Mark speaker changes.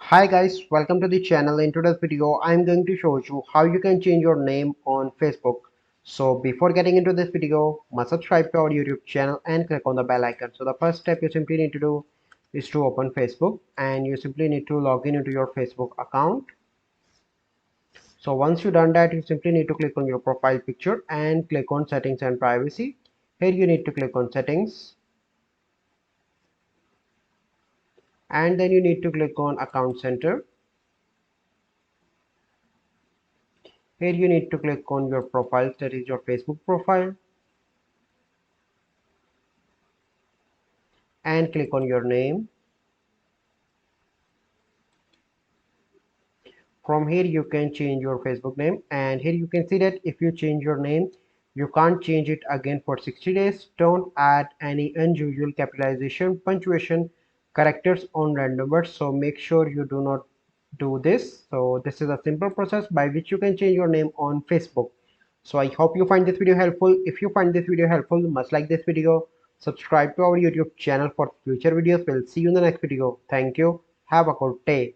Speaker 1: Hi guys, welcome to the channel. In today's video, I'm going to show you how you can change your name on Facebook. So before getting into this video, must subscribe to our YouTube channel and click on the bell icon. So the first step you simply need to do is to open Facebook and you simply need to log in into your Facebook account. So once you've done that, you simply need to click on your profile picture and click on settings and privacy. Here you need to click on settings and then you need to click on account center. Here you need to click on your profile, that is your Facebook profile, and click on your name. From here you can change your Facebook name, and here you can see that if you change your name you can't change it again for 60 days. Don't add any unusual capitalization, punctuation, characters on random words, so make sure you do not do this. So this is a simple process by which you can change your name on Facebook. So I hope you find this video helpful. If you find this video helpful, you must like this video, subscribe to our YouTube channel for future videos. We'll see you in the next video. Thank you, have a good day.